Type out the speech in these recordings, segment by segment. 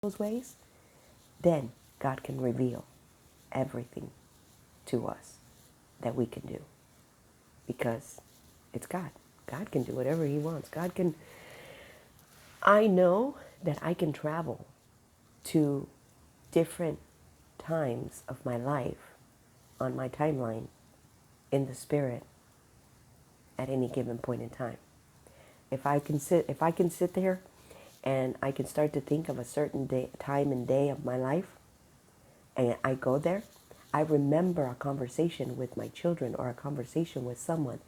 those ways, then God can reveal everything to us that we can do, because it's God. God can do whatever he wants. God can, I know that I can travel to different times of my life on my timeline in the spirit at any given point in time. If I can sit there and I can start to think of a certain day, time and day of my life, and I go there, I remember a conversation with my children or a conversation with someone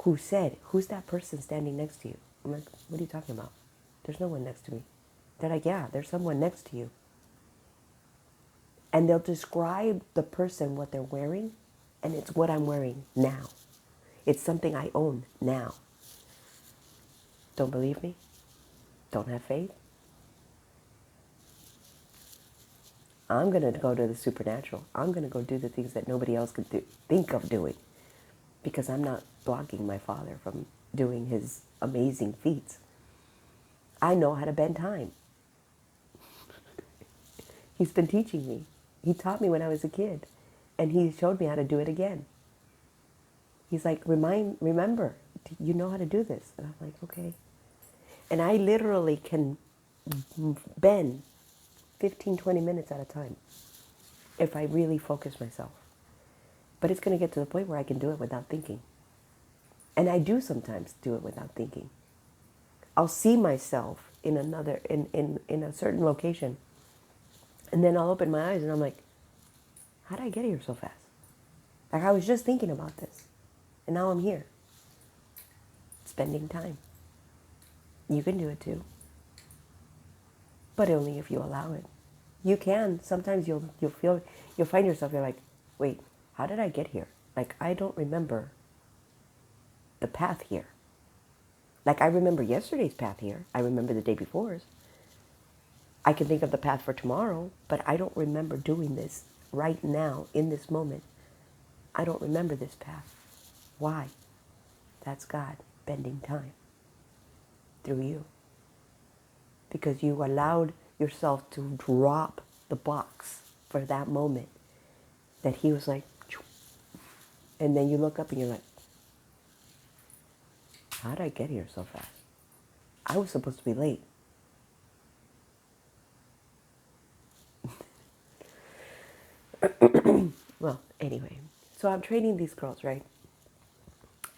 who said, "Who's that person standing next to you?" I'm like, "What are you talking about? There's no one next to me." They're like, "Yeah, there's someone next to you." And they'll describe the person, what they're wearing, and it's what I'm wearing now. It's something I own now. Don't believe me? Don't have faith? I'm going to go to the supernatural. I'm going to go do the things that nobody else could think of doing, because I'm not blocking my Father from doing his amazing feats. I know how to bend time. He's been teaching me. He taught me when I was a kid, and he showed me how to do it again. He's like, remember, you know how to do this. And I'm like, okay. And I literally can bend 15, 20 minutes at a time if I really focus myself. But it's going to get to the point where I can do it without thinking. And I do sometimes do it without thinking. I'll see myself in a certain location, and then I'll open my eyes and I'm like, how did I get here so fast? Like, I was just thinking about this, and now I'm here, spending time. You can do it too, but only if you allow it. You can. Sometimes you'll find yourself, you're like, wait, how did I get here? Like, I don't remember the path here. Like, I remember yesterday's path here. I remember the day before's. I can think of the path for tomorrow, but I don't remember doing this right now in this moment. I don't remember this path. Why? That's God bending time through you, because you allowed yourself to drop the box for that moment that he was like, and then you look up and you're like, how did I get here so fast? I was supposed to be late. Well, anyway, so I'm training these girls, right?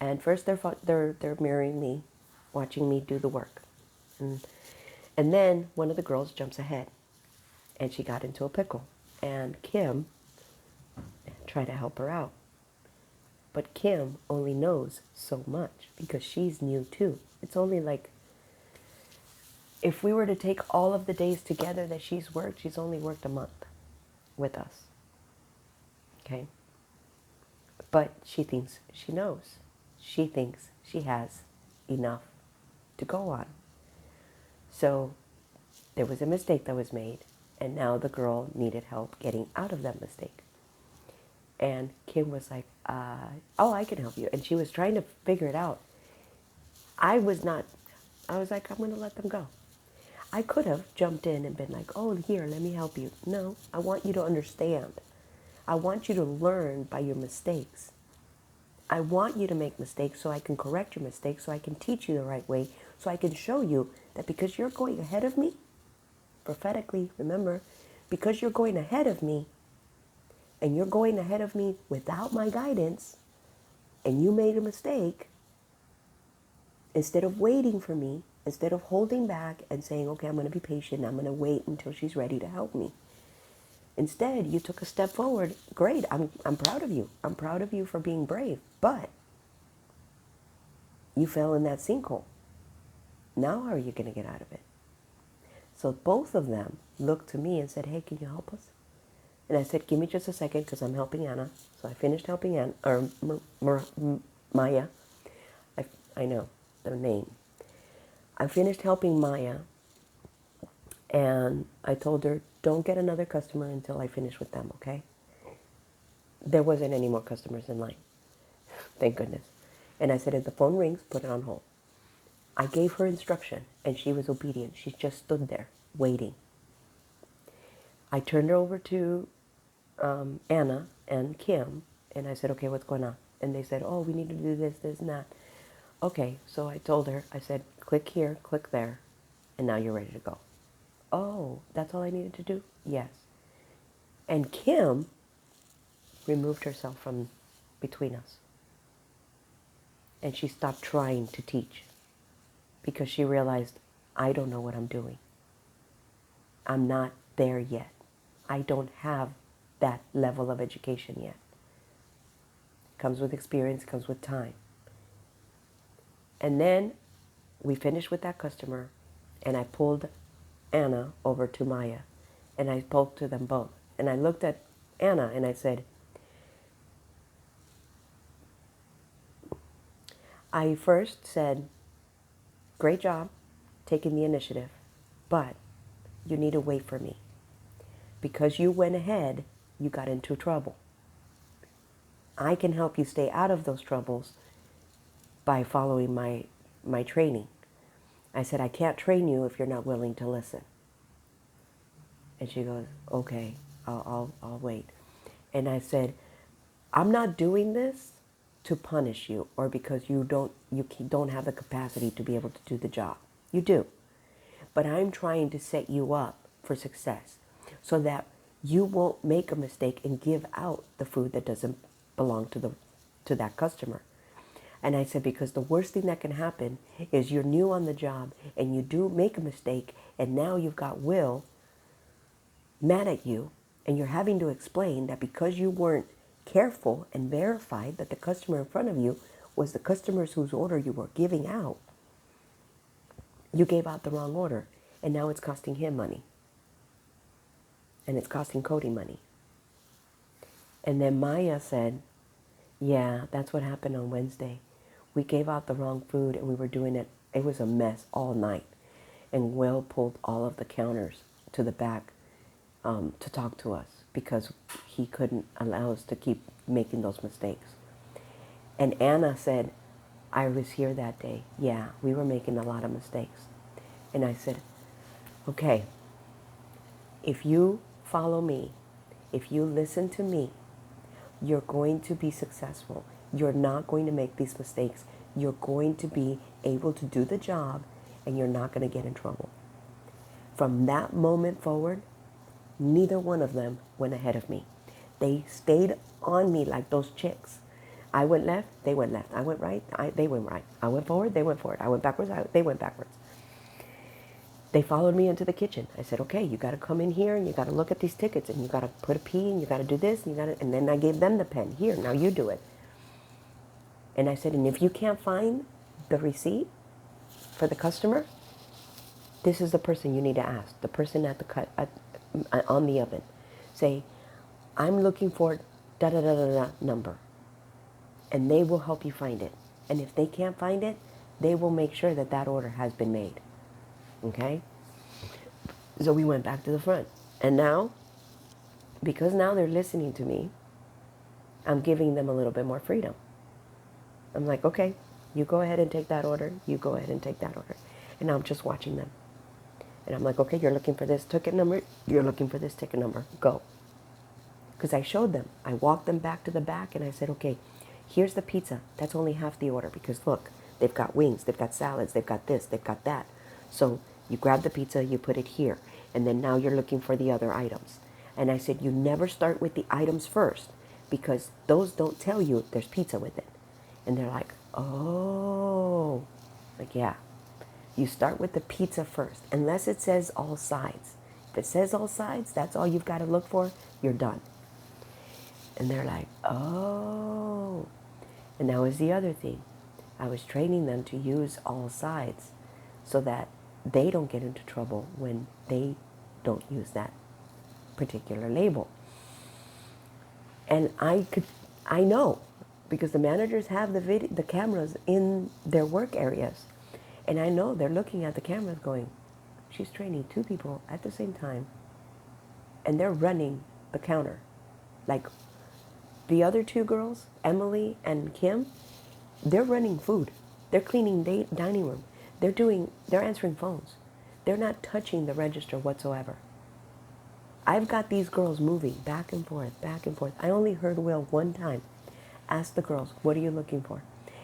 And first they're mirroring me, watching me do the work. And then one of the girls jumps ahead, and she got into a pickle. And Kim tried to help her out. But Kim only knows so much because she's new too. It's only like, if we were to take all of the days together that she's worked, she's only worked a month with us. Okay? But she thinks she knows. She thinks she has enough to go on. So there was a mistake that was made, and now the girl needed help getting out of that mistake. And Kim was like, oh, I can help you. And she was trying to figure it out. I was like, I'm going to let them go. I could have jumped in and been like, oh, here, let me help you. No, I want you to understand. I want you to learn by your mistakes. I want you to make mistakes so I can correct your mistakes, so I can teach you the right way, so I can show you that because you're going ahead of me, prophetically, remember, because you're going ahead of me, and you're going ahead of me without my guidance, and you made a mistake, instead of waiting for me, instead of holding back and saying, okay, I'm going to be patient, I'm going to wait until she's ready to help me. Instead, you took a step forward. Great, I'm proud of you. I'm proud of you for being brave, but you fell in that sinkhole. Now how are you going to get out of it? So both of them looked to me and said, hey, can you help us? And I said, give me just a second because I'm helping Anna. So I finished helping Anna, or Maya. I know the name. I finished helping Maya, and I told her, don't get another customer until I finish with them, okay? There wasn't any more customers in line. Thank goodness. And I said, if the phone rings, put it on hold. I gave her instruction, and she was obedient. She just stood there, waiting. I turned her over to Anna and Kim, and I said, okay, what's going on? And they said, oh, we need to do this, this, and that. Okay, so I told her, I said, click here, click there, and now you're ready to go. Oh, that's all I needed to do? Yes. And Kim removed herself from between us. And she stopped trying to teach because she realized, I don't know what I'm doing. I'm not there yet. I don't have that level of education yet. Comes with experience, comes with time. And then we finished with that customer, and I pulled Anna over to Maya, and I spoke to them both. And I looked at Anna and I said, I first said, great job taking the initiative, but you need to wait for me. Because you went ahead, you got into trouble. I can help you stay out of those troubles by following my training. I said, I can't train you if you're not willing to listen. And she goes, okay, I'll wait. And I said, I'm not doing this to punish you or because you don't have the capacity to be able to do the job. You do. But I'm trying to set you up for success so that you won't make a mistake and give out the food that doesn't belong to that customer. And I said, because the worst thing that can happen is you're new on the job and you do make a mistake, and now you've got Will mad at you, and you're having to explain that because you weren't careful and verified that the customer in front of you was the customers whose order you were giving out, you gave out the wrong order, and now it's costing him money. And it's costing Cody money. And then Maya said, yeah, that's what happened on Wednesday. We gave out the wrong food and we were doing it. It was a mess all night. And Will pulled all of the counters to the back to talk to us because he couldn't allow us to keep making those mistakes. And Anna said, I was here that day. Yeah, we were making a lot of mistakes. And I said, okay, if you follow me, if you listen to me, you're going to be successful. You're not going to make these mistakes. You're going to be able to do the job, and you're not going to get in trouble. From that moment forward, neither one of them went ahead of me. They stayed on me like those chicks. I went left, they went left. I went right, they went right. I went forward, they went forward. I went backwards, they went backwards. They followed me into the kitchen. I said, okay, you got to come in here and you got to look at these tickets and you got to put a P and you got to do this and you got to, and then I gave them the pen. Here, now you do it. And I said, and if you can't find the receipt for the customer, this is the person you need to ask. The person at the cut on the oven. Say, I'm looking for da-da-da-da-da number. And they will help you find it. And if they can't find it, they will make sure that that order has been made. Okay? So we went back to the front. And now, because now they're listening to me, I'm giving them a little bit more freedom. I'm like, okay, you go ahead and take that order. You go ahead and take that order. And now I'm just watching them. And I'm like, okay, you're looking for this ticket number. You're looking for this ticket number. Go. Because I showed them. I walked them back to the back and I said, okay, here's the pizza. That's only half the order because look, they've got wings, they've got salads, they've got this, they've got that. So you grab the pizza, you put it here. And then now you're looking for the other items. And I said, you never start with the items first because those don't tell you if there's pizza with it. And they're like, oh, like, yeah. You start with the pizza first, unless it says all sides. If it says all sides, that's all you've got to look for, you're done. And they're like, oh. And that was the other thing. I was training them to use all sides so that they don't get into trouble when they don't use that particular label. And I know, because the managers have the cameras in their work areas. And I know they're looking at the cameras going, she's training two people at the same time. And they're running the counter. Like the other two girls, Emily and Kim, they're running food. They're cleaning dining room. They're answering phones. They're not touching the register whatsoever. I've got these girls moving back and forth, back and forth. I only heard Will one time ask the girls, what are you looking for?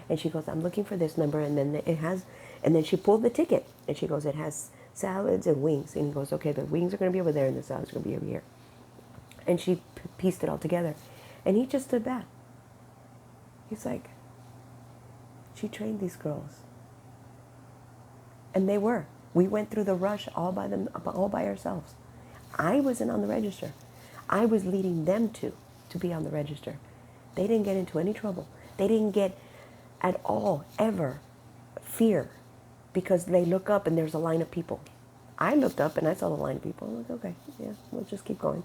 And she goes, I'm looking for this number. And then it has, and then she pulled the ticket. And she goes, it has salads and wings. And he goes, okay, the wings are going to be over there and the salads are going to be over here. And she pieced it all together. And he just stood back. He's like, she trained these girls. And they were. We went through the rush all by ourselves. I wasn't on the register. I was leading them to be on the register. They didn't get into any trouble. They didn't get at all, ever, fear because they look up and there's a line of people. I looked up and I saw the line of people. I'm like, okay, yeah, we'll just keep going.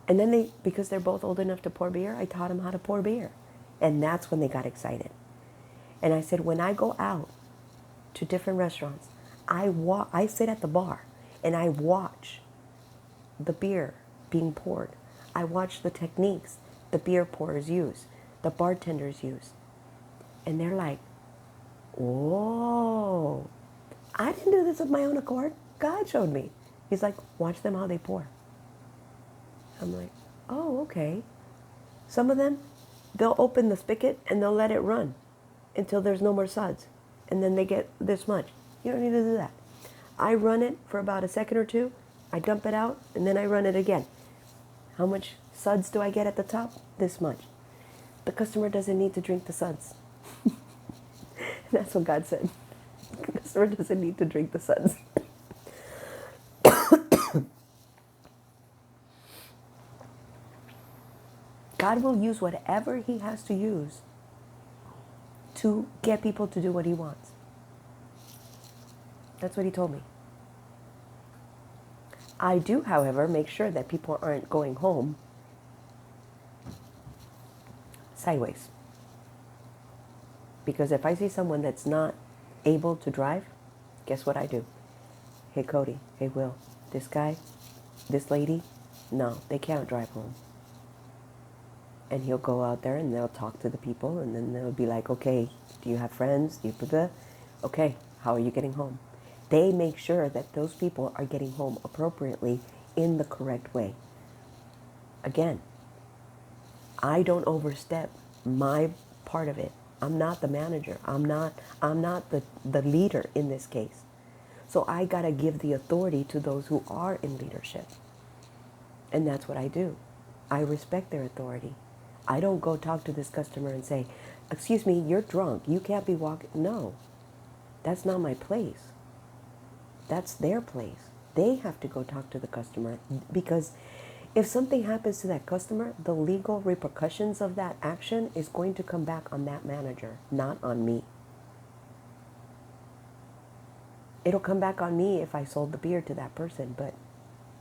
And then because they're both old enough to pour beer, I taught them how to pour beer. And that's when they got excited. And I said, when I go out to different restaurants, I sit at the bar and I watch the beer being poured. I watch the techniques the beer pourers use, the bartenders use. And they're like, whoa, I didn't do this of my own accord. God showed me. He's like, watch them how they pour. I'm like, oh, okay. Some of them, they'll open the spigot and they'll let it run until there's no more suds. And then they get this much. You don't need to do that. I run it for about a second or two. I dump it out and then I run it again. How much suds do I get at the top? This much. The customer doesn't need to drink the suds. That's what God said. The customer doesn't need to drink the suds. God will use whatever he has to use to get people to do what he wants. That's what he told me. I do, however, make sure that people aren't going home sideways. Because if I see someone that's not able to drive, guess what I do? Hey, Cody. Hey, Will. This guy, this lady, no, they can't drive home. And he'll go out there and they'll talk to the people and then they'll be like, okay, do you have friends? Do you blah, blah? Okay, how are you getting home? They make sure that those people are getting home appropriately in the correct way. Again, I don't overstep my part of it. I'm not the manager. I'm not the leader in this case. So I got to give the authority to those who are in leadership. And that's what I do. I respect their authority. I don't go talk to this customer and say, excuse me, you're drunk. You can't be walking. No, that's not my place. That's their place. They have to go talk to the customer because if something happens to that customer, the legal repercussions of that action is going to come back on that manager, not on me. It'll come back on me if I sold the beer to that person, but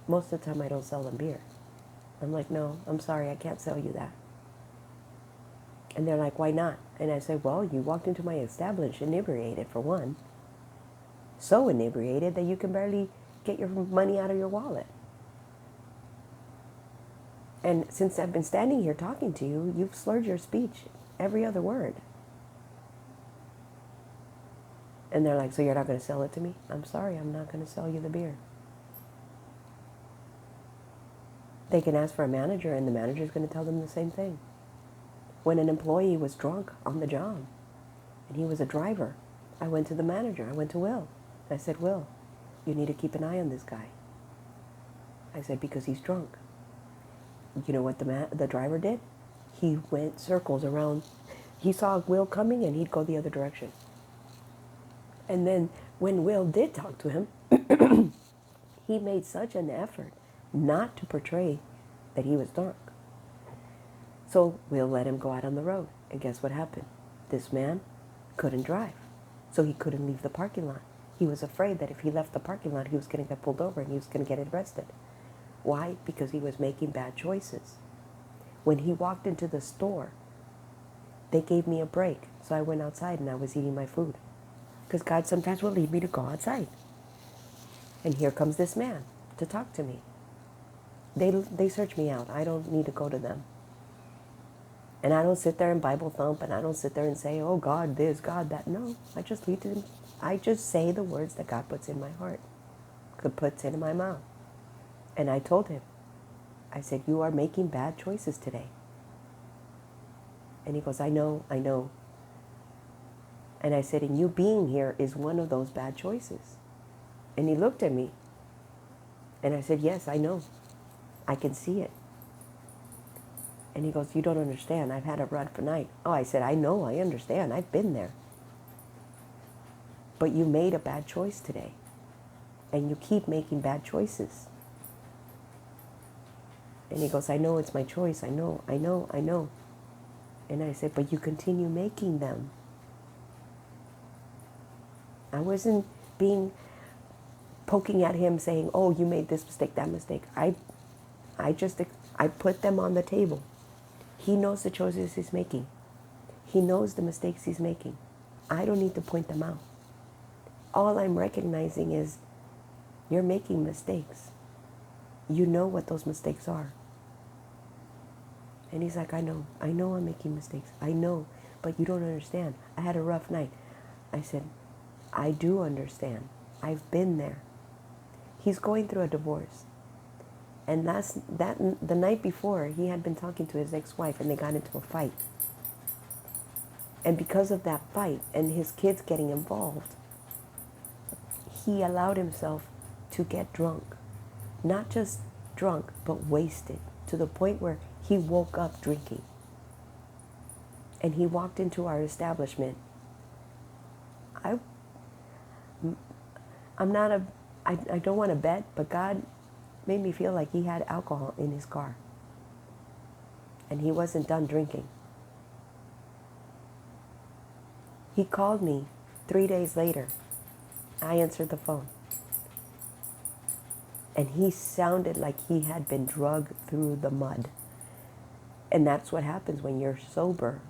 most of the time I don't sell them beer. I'm like, no, I'm sorry, I can't sell you that. And they're like, why not? And I say, well, you walked into my establishment inebriated, for one. So inebriated that you can barely get your money out of your wallet. And since I've been standing here talking to you, you've slurred your speech, every other word. And they're like, so you're not going to sell it to me? I'm sorry, I'm not going to sell you the beer. They can ask for a manager, and the manager's going to tell them the same thing. When an employee was drunk on the job, and he was a driver, I went to the manager. I went to Will. I said, Will, you need to keep an eye on this guy. I said, because he's drunk. You know what the driver did? He went circles around. He saw Will coming, and he'd go the other direction. And then when Will did talk to him, he made such an effort not to portray that he was drunk. So Will let him go out on the road. And guess what happened? This man couldn't drive. So he couldn't leave the parking lot. He was afraid that if he left the parking lot, he was going to get pulled over and he was going to get arrested. Why? Because he was making bad choices. When he walked into the store, they gave me a break. So I went outside and I was eating my food. Because God sometimes will lead me to go outside. And here comes this man to talk to me. They search me out. I don't need to go to them. And I don't sit there and Bible thump, and I don't sit there and say, oh, God this, God that. No, I just lead to them. I just say the words that God puts in my heart, puts in my mouth. And I told him, I said, you are making bad choices today. And he goes, I know, I know. And I said, and you being here is one of those bad choices. And he looked at me. And I said, yes, I know. I can see it. And he goes, you don't understand. I've had a rough night. Oh, I said, I know, I understand. I've been there. But you made a bad choice today. And you keep making bad choices. And he goes, I know it's my choice. I know, I know, I know. And I said, but you continue making them. I wasn't poking at him saying, oh, you made this mistake, that mistake. I put them on the table. He knows the choices he's making. He knows the mistakes he's making. I don't need to point them out. All I'm recognizing is you're making mistakes. You know what those mistakes are. And he's like, I know I'm making mistakes. I know, but you don't understand. I had a rough night. I said, I do understand. I've been there. He's going through a divorce. And the night before, he had been talking to his ex-wife and they got into a fight. And because of that fight and his kids getting involved, he allowed himself to get drunk. Not just drunk, but wasted, to the point where he woke up drinking. And he walked into our establishment. I don't want to bet, but God made me feel like he had alcohol in his car. And he wasn't done drinking. He called me 3 days later. I answered the phone. And he sounded like he had been drugged through the mud. And that's what happens when you're sober.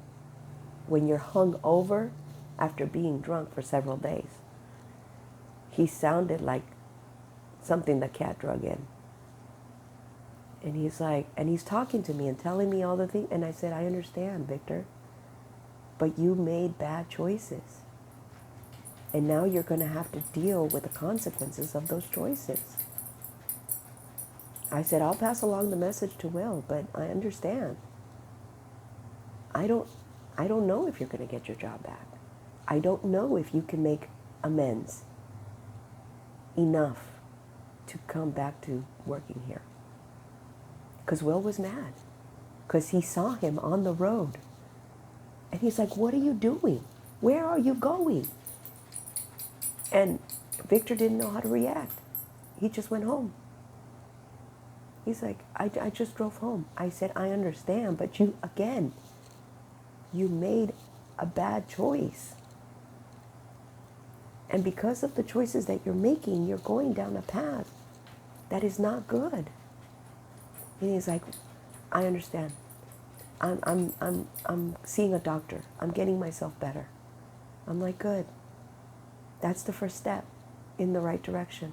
When you're hung over after being drunk for several days. He sounded like something the cat drug in. And he's talking to me and telling me all the things. And I said, I understand, Victor. But you made bad choices. And now you're going to have to deal with the consequences of those choices. I said, I'll pass along the message to Will, but I understand. I don't know if you're going to get your job back. I don't know if you can make amends enough to come back to working here. Because Will was mad. Because he saw him on the road. And he's like, what are you doing? Where are you going? And Victor didn't know how to react. He just went home. He's like, I just drove home. I said, I understand, but you made a bad choice. And because of the choices that you're making, you're going down a path that is not good. And he's like, I understand. I'm seeing a doctor. I'm getting myself better. I'm like, good. That's the first step in the right direction.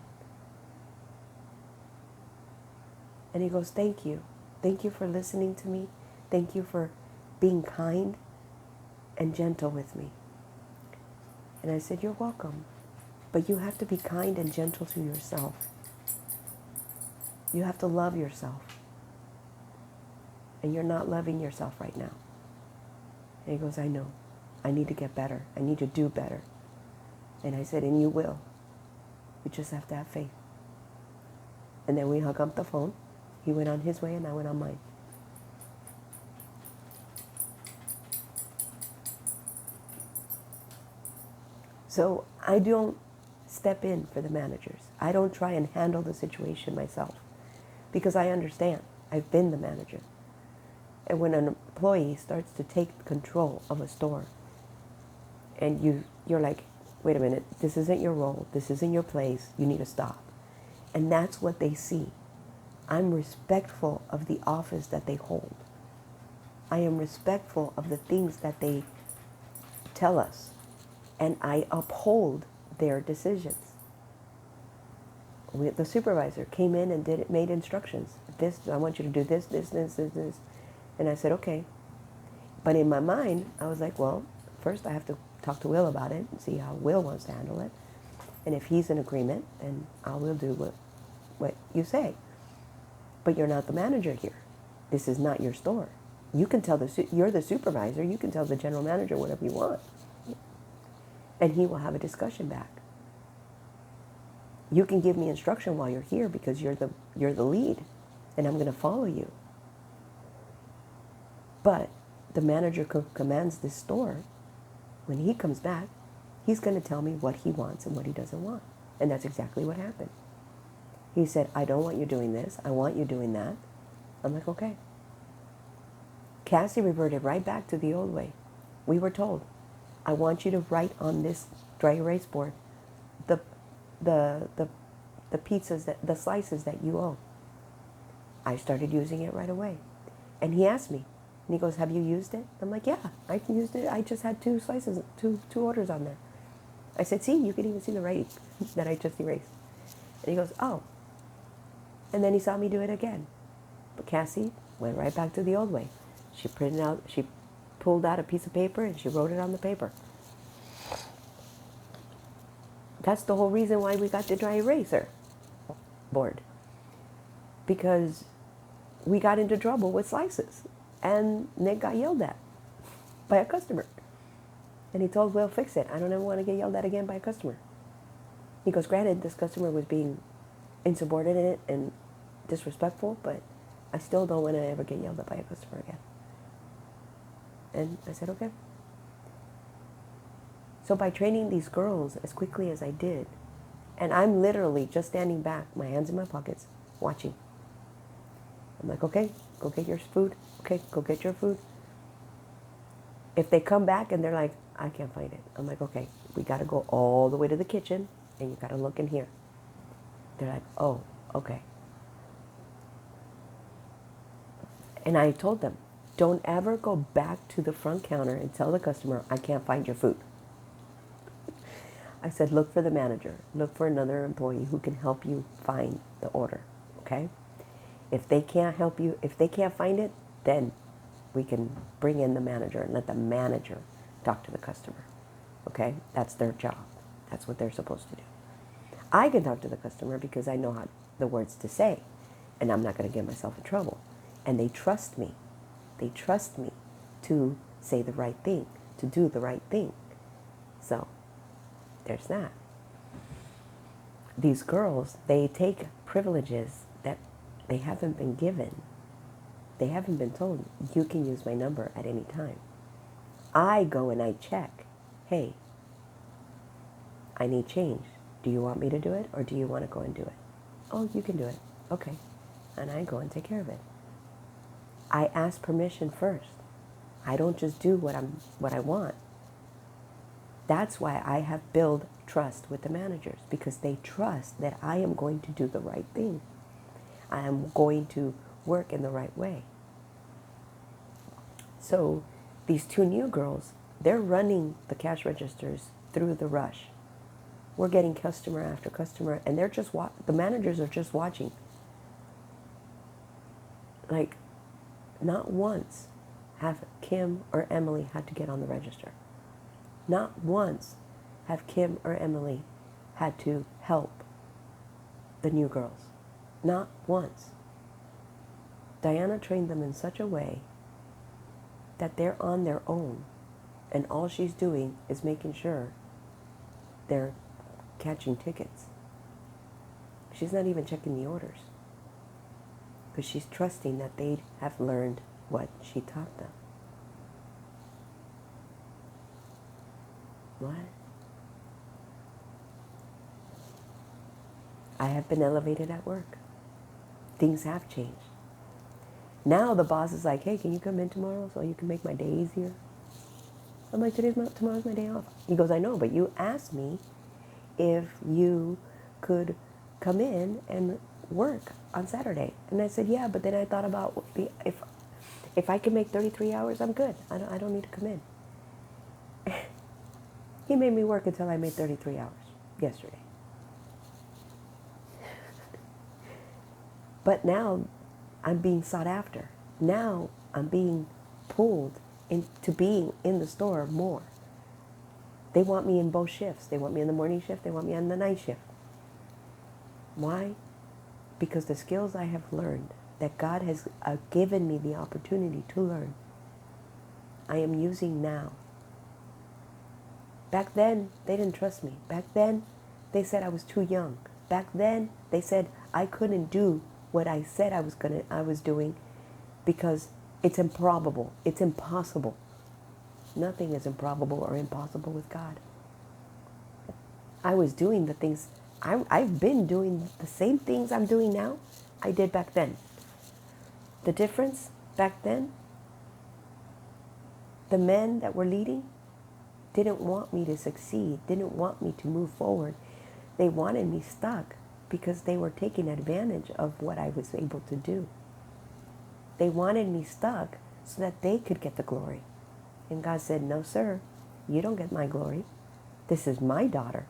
And he goes, thank you. Thank you for listening to me. Thank you for being kind and gentle with me. And I said, you're welcome. But you have to be kind and gentle to yourself. You have to love yourself. And you're not loving yourself right now. And he goes, I know. I need to get better. I need to do better. And I said, and you will. You just have to have faith. And then we hung up the phone. He went on his way and I went on mine. So I don't step in for the managers. I don't try and handle the situation myself because I understand. I've been the manager. And when an employee starts to take control of a store and you're like, wait a minute, this isn't your role, this isn't your place, you need to stop. And that's what they see. I'm respectful of the office that they hold. I am respectful of the things that they tell us. And I uphold their decisions. The supervisor came in and made instructions. This, I want you to do this, this, this, this, this. And I said, okay. But in my mind, I was like, well, first I have to talk to Will about it and see how Will wants to handle it. And if he's in agreement, then I will do what you say. but you're not the manager here. This is not your store. You can tell you're the supervisor. You can tell the general manager whatever you want. And he will have a discussion back. You can give me instruction while you're here because you're the lead and I'm going to follow you. But the manager commands this store. When he comes back, he's going to tell me what he wants and what he doesn't want. And that's exactly what happened. He said, I don't want you doing this. I want you doing that. I'm like, okay. Cassie reverted right back to the old way. We were told, I want you to write on this dry erase board the pizzas, the slices that you owe. I started using it right away. And he asked me, and he goes, have you used it? I'm like, yeah, I used it. I just had two orders on there. I said, see, you can even see the writing that I just erased. And he goes, oh. And then he saw me do it again. But Cassie went right back to the old way. She pulled out a piece of paper and she wrote it on the paper. That's the whole reason why we got the dry eraser board. Because we got into trouble with slices. And Nick got yelled at by a customer. And he told Will, fix it. I don't ever want to get yelled at again by a customer. He goes, granted, this customer was being insubordinate and disrespectful, but I still don't want to ever get yelled at by a customer again. And I said, okay. So by training these girls as quickly as I did, and I'm literally just standing back, my hands in my pockets, watching. I'm like, okay, go get your food. Okay, go get your food. If they come back and they're like, I can't find it. I'm like, okay, we got to go all the way to the kitchen and you got to look in here. They're like, oh, okay. And I told them, don't ever go back to the front counter and tell the customer, I can't find your food. I said, look for the manager. Look for another employee who can help you find the order, okay? If they can't help you, if they can't find it, then we can bring in the manager and let the manager talk to the customer, okay? That's their job. That's what they're supposed to do. I can talk to the customer because I know the words to say, and I'm not going to get myself in trouble. And they trust me. They trust me to say the right thing, to do the right thing. So there's that. These girls, they take privileges that they haven't been given. They haven't been told, you can use my number at any time. I go and I check, hey, I need change. Do you want me to do it or do you want to go and do it? Oh, you can do it. Okay. And I go and take care of it. I ask permission first. I don't just do what I want. That's why I have built trust with the managers, because they trust that I am going to do the right thing. I am going to work in the right way. So these two new girls, they're running the cash registers through the rush. We're getting customer after customer, and they're just the managers are just watching. Like, not once have Kim or Emily had to get on the register. Not once have Kim or Emily had to help the new girls. Not once. Diana trained them in such a way that they're on their own, and all she's doing is making sure they're catching tickets. She's not even checking the orders, because she's trusting that they have learned what she taught them. What? I have been elevated at work. Things have changed. Now the boss is like, hey, can you come in tomorrow so you can make my day easier? I'm like, tomorrow's my day off. He goes, I know, but you asked me if you could come in and work on Saturday. And I said, yeah, but then I thought about if I can make 33 hours, I'm good. I don't need to come in. He made me work until I made 33 hours yesterday. But now I'm being sought after. Now I'm being pulled into being in the store more. They want me in both shifts. They want me in the morning shift. They want me on the night shift. Why? because the skills I have learned, that God has given me the opportunity to learn, I am using now. Back then, they didn't trust me. Back then, they said I was too young. Back then, they said I couldn't do what I said I was doing because it's improbable. It's impossible. Nothing is improbable or impossible with God. I was doing the things, I've been doing the same things I'm doing now, I did back then. The difference back then, the men that were leading didn't want me to succeed, didn't want me to move forward. They wanted me stuck because they were taking advantage of what I was able to do. They wanted me stuck so that they could get the glory. And God said, no, sir, you don't get my glory. This is my daughter.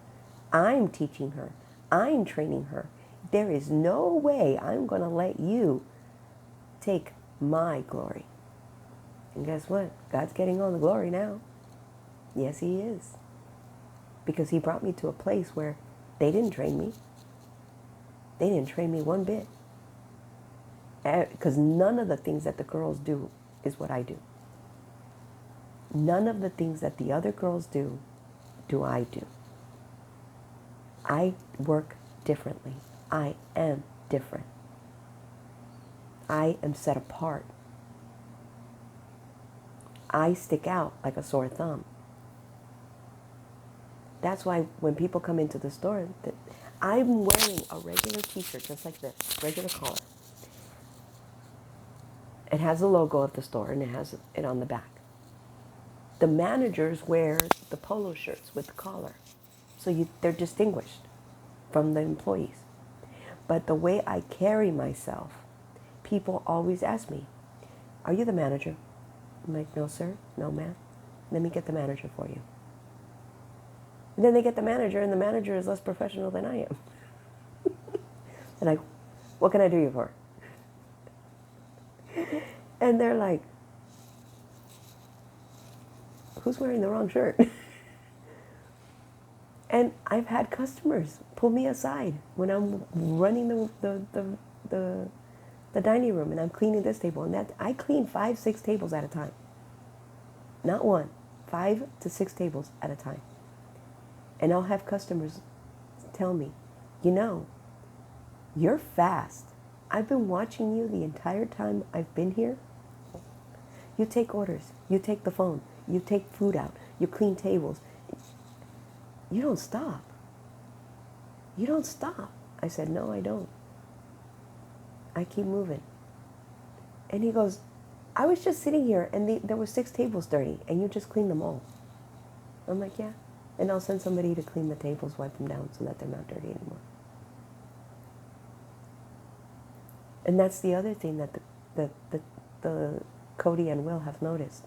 I'm teaching her. I'm training her. There is no way I'm going to let you take my glory. And guess what? God's getting all the glory now. Yes, he is. Because he brought me to a place where they didn't train me. They didn't train me one bit. Because none of the things that the girls do is what I do. None of the things that the other girls do I do. I work differently. I am different. I am set apart. I stick out like a sore thumb. That's why when people come into the store, I'm wearing a regular t-shirt just like this, regular collar. It has the logo of the store and it has it on the back. The managers wear the polo shirts with the collar. So they're distinguished from the employees. But the way I carry myself, people always ask me, are you the manager? I'm like, no, sir. No, ma'am. Let me get the manager for you. And then they get the manager, and the manager is less professional than I am. And I, what can I do you for? And they're like, who's wearing the wrong shirt? And I've had customers pull me aside when I'm running the dining room and I'm cleaning this table. And that I clean 5, 6 tables at a time. Not one, 5 to 6 tables at a time. And I'll have customers tell me, you know, you're fast. I've been watching you the entire time I've been here. You take orders. You take the phone. You take food out. You clean tables. You don't stop. You don't stop. I said, no, I don't. I keep moving. And he goes, I was just sitting here and there were 6 tables dirty and you just cleaned them all. I'm like, yeah. And I'll send somebody to clean the tables, wipe them down so that they're not dirty anymore. And that's the other thing that the Cody and Will have noticed.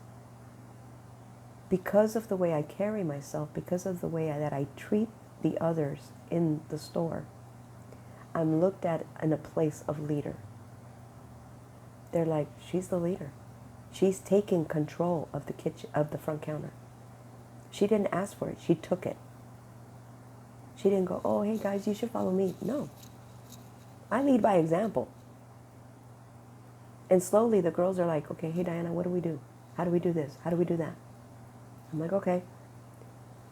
Because of the way I carry myself, because of the way that I treat the others in the store, I'm looked at in a place of leader. They're like, she's the leader. She's taking control of the kitchen, of the front counter. She didn't ask for it. She took it. She didn't go, oh, hey guys, you should follow me. No. I lead by example. And slowly the girls are like, okay, hey Diana, what do we do? How do we do this? How do we do that? I'm like, okay.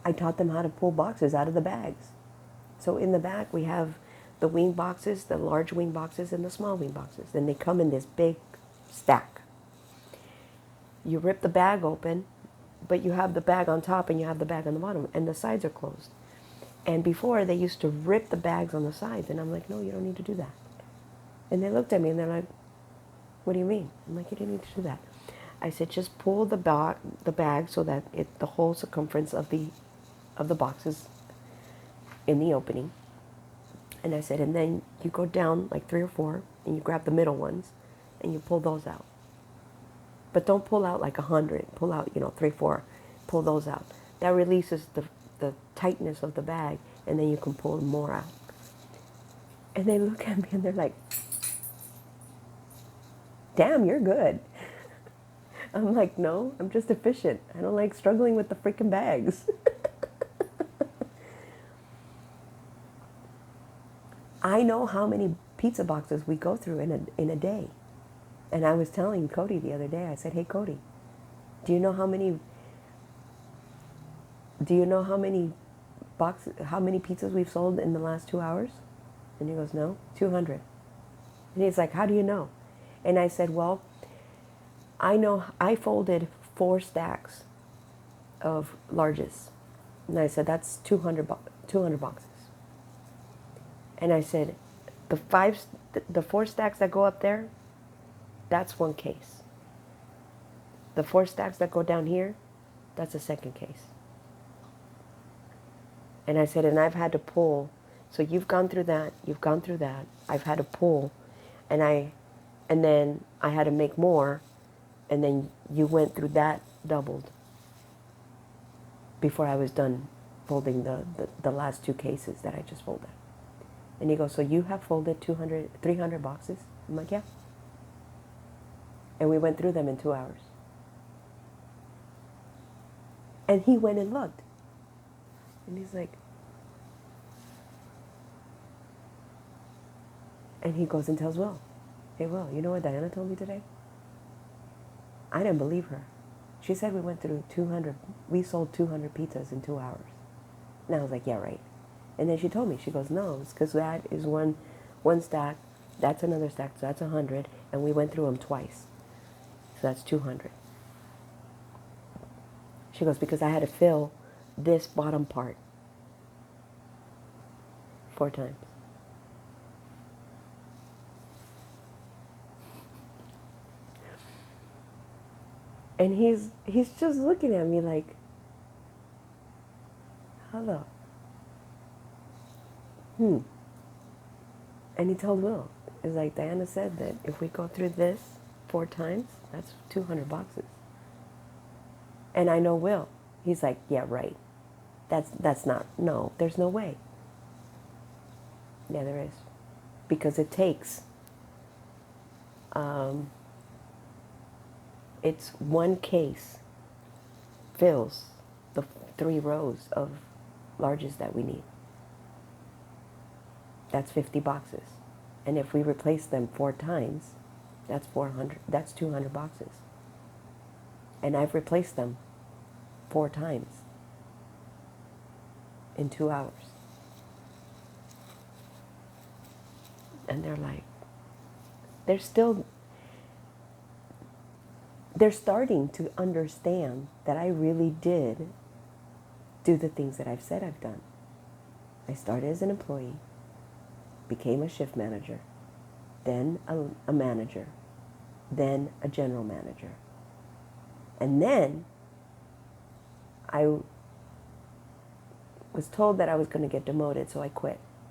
I taught them how to pull boxes out of the bags. So in the back we have the wing boxes, the large wing boxes and the small wing boxes. And they come in this big stack. You rip the bag open, but you have the bag on top and you have the bag on the bottom and the sides are closed. And before they used to rip the bags on the sides and I'm like, no, you don't need to do that. And they looked at me and they're like, what do you mean? I'm like, you didn't need to do that. I said, just pull the bag so that the whole circumference of the box is in the opening. And I said, and then you go down like 3 or 4 and you grab the middle ones and you pull those out. But don't pull out like 100. Pull out, 3, 4. Pull those out. That releases the tightness of the bag and then you can pull more out. And they look at me and they're like, damn, you're good. I'm like, no, I'm just efficient. I don't like struggling with the freaking bags. I know how many pizza boxes we go through in a day. And I was telling Cody the other day, I said, hey, Cody, do you know how many how many pizzas we've sold in the last 2 hours? And he goes, no, 200. And he's like, how do you know? And I said, well, I know I folded 4 stacks of larges. And I said, that's 200 boxes. And I said, the 4 stacks that go up there, that's 1 case. The 4 stacks that go down here, that's a second case. And I said, and I've had to pull. So you've gone through that. I've had to pull, and then I had to make more, and then you went through that doubled before I was done folding the last 2 cases that I just folded. And he goes, so you have folded 300 boxes? I'm like, yeah. And we went through them in 2 hours. And he went and looked. And he's like, and he goes and tells Will, hey, Will, you know what Diana told me today? I didn't believe her. She said we sold 200 pizzas in 2 hours. And I was like, yeah, right. And then she told me, she goes, no, it's because that is one stack, that's another stack, so that's 100, and we went through them twice. So that's 200. She goes, because I had to fill this bottom part 4 times. And he's just looking at me like, hello. And he told Will, it's like Diana said that if we go through this 4 times, that's 200 boxes. And I know Will. He's like, yeah, right. That's not, no, there's no way. Yeah, there is. Because it takes, it's 1 case fills the 3 rows of larges that we need. That's 50 boxes. And if we replace them 4 times, that's 200 boxes. And I've replaced them 4 times in 2 hours. And they're like, they're starting to understand that I really did do the things that I've said I've done. I started as an employee, became a shift manager, then a manager, then a general manager. And then I was told that I was going to get demoted, so I quit.